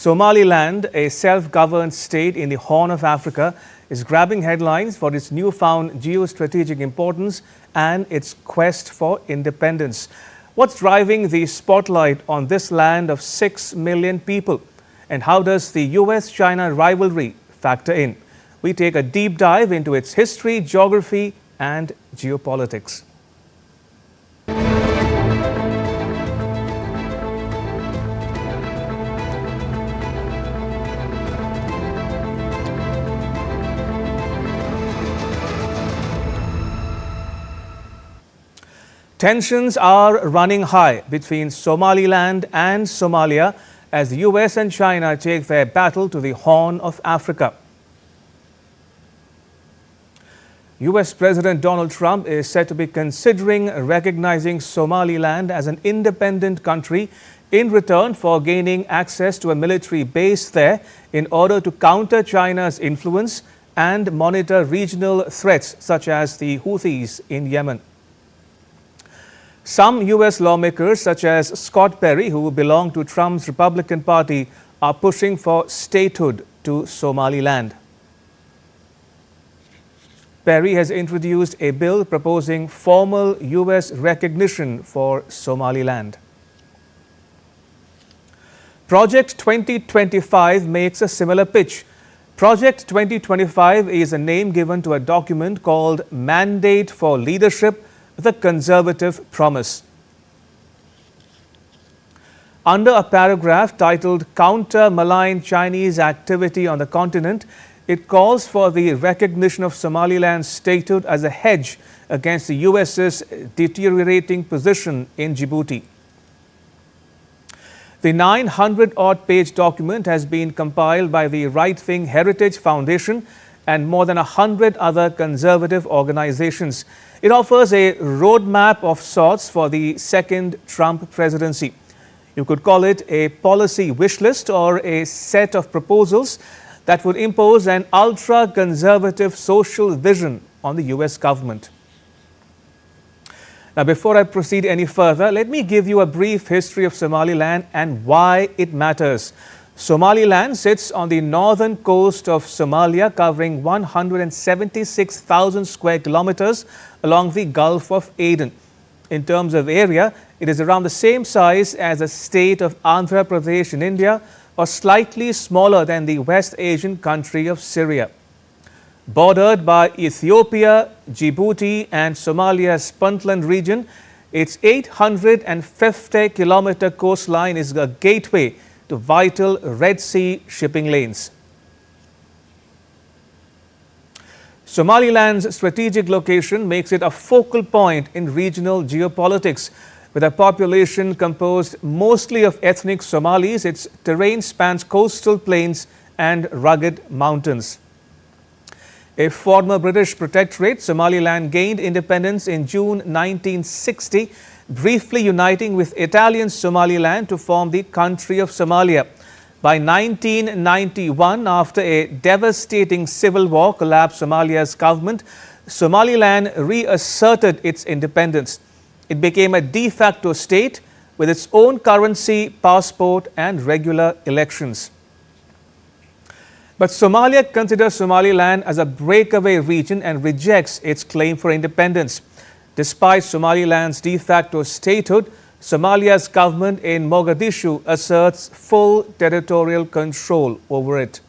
Somaliland, a self-governed state in the Horn of Africa, is grabbing headlines for its newfound geostrategic importance and its quest for independence. What's driving the spotlight on this land of 6 million people? And how does the US-China rivalry factor in? We take a deep dive into its history, geography, and geopolitics. Tensions are running high between Somaliland and Somalia as the US and China take their battle to the Horn of Africa. US President Donald Trump is said to be considering recognizing Somaliland as an independent country in return for gaining access to a military base there in order to counter China's influence and monitor regional threats such as the Houthis in Yemen. Some US lawmakers, such as Scott Perry, who belong to Trump's Republican Party, are pushing for statehood to Somaliland. Perry has introduced a bill proposing formal US recognition for Somaliland. Project 2025 makes a similar pitch. Project 2025 is a name given to a document called Mandate for Leadership, the Conservative Promise. Under a paragraph titled Counter Malign Chinese Activity on the Continent, it calls for the recognition of Somaliland's statehood as a hedge against the US's deteriorating position in Djibouti. The 900-odd-page document has been compiled by the right-wing Heritage Foundation and more than 100 other conservative organizations. It offers a roadmap of sorts for the second Trump presidency. You could call it a policy wish list or a set of proposals that would impose an ultra-conservative social vision on the US government. Now, before I proceed any further, let me give you a brief history of Somaliland and why it matters. Somaliland sits on the northern coast of Somalia, covering 176,000 square kilometers along the Gulf of Aden. In terms of area, it is around the same size as the state of Andhra Pradesh in India, or slightly smaller than the West Asian country of Syria. Bordered by Ethiopia, Djibouti, and Somalia's Puntland region, its 850-kilometer coastline is a gateway to vital Red Sea shipping lanes. Somaliland's strategic location makes it a focal point in regional geopolitics. With a population composed mostly of ethnic Somalis, its terrain spans coastal plains and rugged mountains. A former British protectorate, Somaliland gained independence in June 1960, briefly uniting with Italian Somaliland to form the country of Somalia. By 1991, after a devastating civil war collapsed Somalia's government, Somaliland reasserted its independence. It became a de facto state with its own currency, passport, and regular elections. But Somalia considers Somaliland as a breakaway region and rejects its claim for independence. Despite Somaliland's de facto statehood, Somalia's government in Mogadishu asserts full territorial control over it.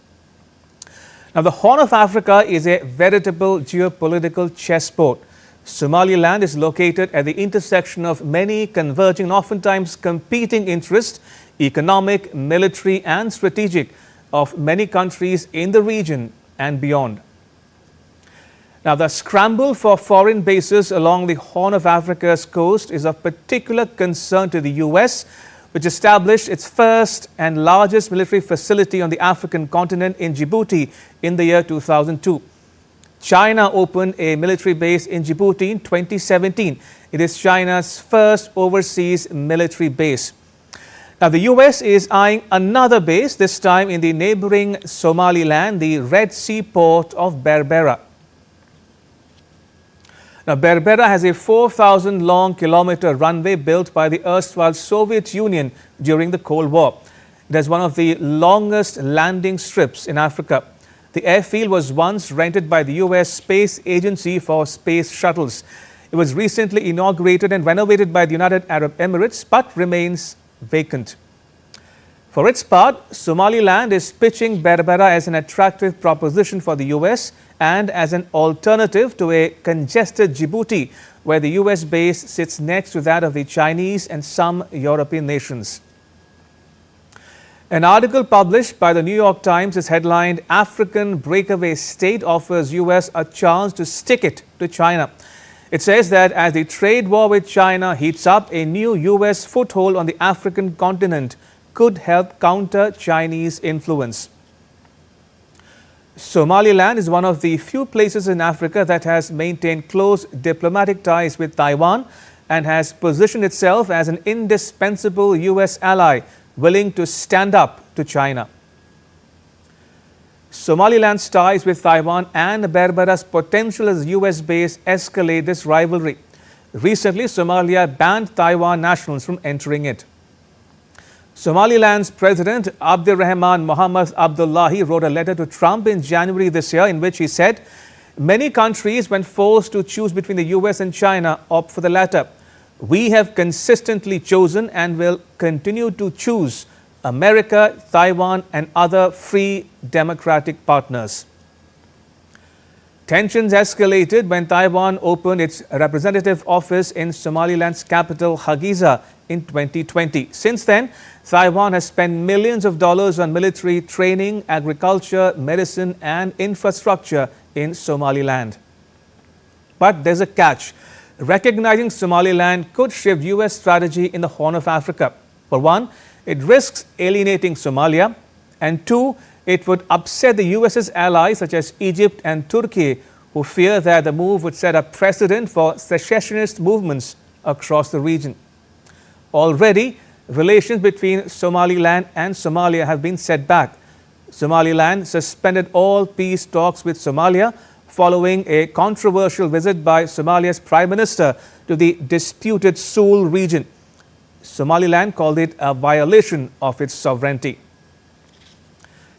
Now, the Horn of Africa is a veritable geopolitical chessboard. Somaliland is located at the intersection of many converging, oftentimes competing interests, economic, military, and strategic, of many countries in the region and beyond. Now, the scramble for foreign bases along the Horn of Africa's coast is of particular concern to the US, which established its first and largest military facility on the African continent in Djibouti in the year 2002. China opened a military base in Djibouti in 2017. It is China's first overseas military base. Now, the US is eyeing another base, this time in the neighboring Somaliland, the Red Sea port of Berbera. Now, Berbera has a 4,000-long kilometer runway built by the erstwhile Soviet Union during the Cold War. It has one of the longest landing strips in Africa. The airfield was once rented by the US Space Agency for space shuttles. It was recently inaugurated and renovated by the United Arab Emirates, but remains vacant. For its part, Somaliland is pitching Berbera as an attractive proposition for the US and as an alternative to a congested Djibouti, where the US base sits next to that of the Chinese and some European nations. An article published by the New York Times is headlined, "African Breakaway State Offers US a Chance to Stick It to China." It says that as the trade war with China heats up, a new US foothold on the African continent could help counter Chinese influence. Somaliland is one of the few places in Africa that has maintained close diplomatic ties with Taiwan and has positioned itself as an indispensable US ally willing to stand up to China. Somaliland's ties with Taiwan and Berbera's potential as US base escalate this rivalry. Recently, Somalia banned Taiwan nationals from entering it. Somaliland's President Abdirahman Mohamed Abdullahi wrote a letter to Trump in January this year in which he said, "Many countries, when forced to choose between the US and China, opt for the latter. We have consistently chosen and will continue to choose America, Taiwan, and other free democratic partners." Tensions escalated when Taiwan opened its representative office in Somaliland's capital, Hargeisa, in 2020. Since then, Taiwan has spent millions of dollars on military training, agriculture, medicine, and infrastructure in Somaliland. But there's a catch. Recognizing Somaliland could shift US strategy in the Horn of Africa. For one, it risks alienating Somalia, and two, it would upset the US's allies such as Egypt and Turkey, who fear that the move would set a precedent for secessionist movements across the region. Already, relations between Somaliland and Somalia have been set back. Somaliland suspended all peace talks with Somalia following a controversial visit by Somalia's Prime Minister to the disputed Sul region. Somaliland called it a violation of its sovereignty.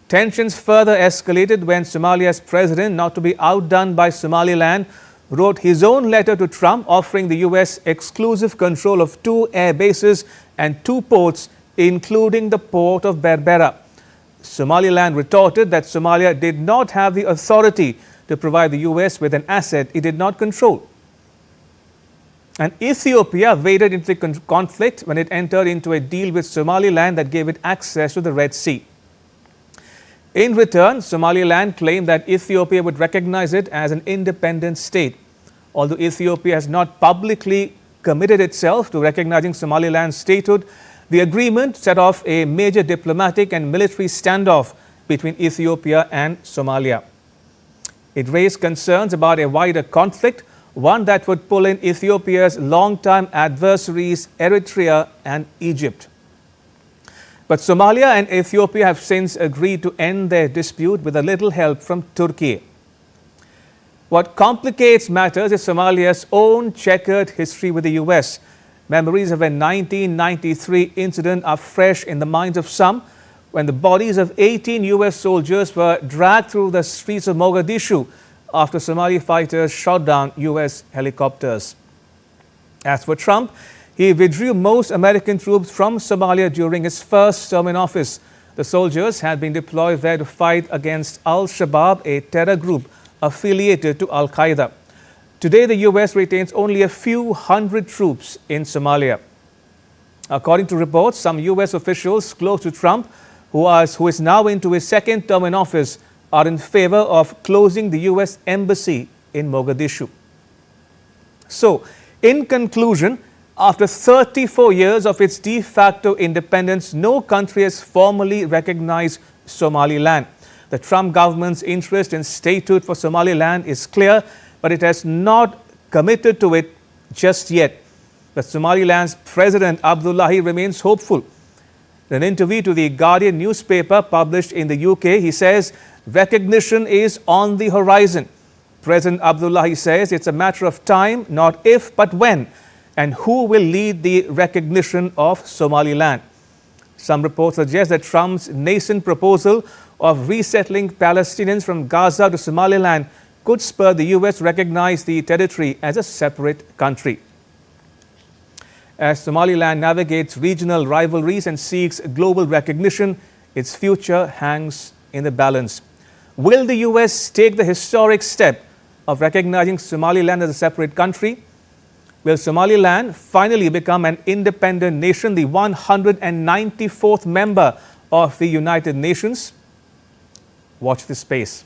Tensions further escalated when Somalia's president, not to be outdone by Somaliland, wrote his own letter to Trump offering the US exclusive control of 2 air bases and 2 ports, including the port of Berbera. Somaliland retorted that Somalia did not have the authority to provide the US with an asset it did not control. And Ethiopia waded into the conflict when it entered into a deal with Somaliland that gave it access to the Red Sea. In return, Somaliland claimed that Ethiopia would recognize it as an independent state. Although Ethiopia has not publicly committed itself to recognizing Somaliland's statehood, the agreement set off a major diplomatic and military standoff between Ethiopia and Somalia. It raised concerns about a wider conflict, one that would pull in Ethiopia's longtime adversaries Eritrea and Egypt. But Somalia and Ethiopia have since agreed to end their dispute with a little help from Turkey. What complicates matters is Somalia's own checkered history with the US. Memories of a 1993 incident are fresh in the minds of some when the bodies of 18 US soldiers were dragged through the streets of Mogadishu after Somali fighters shot down US helicopters. As for Trump, he withdrew most American troops from Somalia during his first term in office. The soldiers had been deployed there to fight against Al-Shabaab, a terror group affiliated to Al-Qaeda. Today, the US retains only a few hundred troops in Somalia. According to reports, some US officials close to Trump, who is now into his second term in office, are in favor of closing the US embassy in Mogadishu. So, in conclusion, after 34 years of its de facto independence, no country has formally recognized Somaliland. The Trump government's interest in statehood for Somaliland is clear, but it has not committed to it just yet. But Somaliland's President Abdullahi remains hopeful. In an interview to the Guardian newspaper published in the UK, he says recognition is on the horizon. President Abdullahi says it's a matter of time, not if, but when, and who will lead the recognition of Somaliland. Some reports suggest that Trump's nascent proposal of resettling Palestinians from Gaza to Somaliland could spur the US to recognize the territory as a separate country. As Somaliland navigates regional rivalries and seeks global recognition, its future hangs in the balance. Will the US take the historic step of recognizing Somaliland as a separate country? Will Somaliland finally become an independent nation, the 194th member of the United Nations? Watch this space.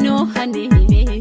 no honey.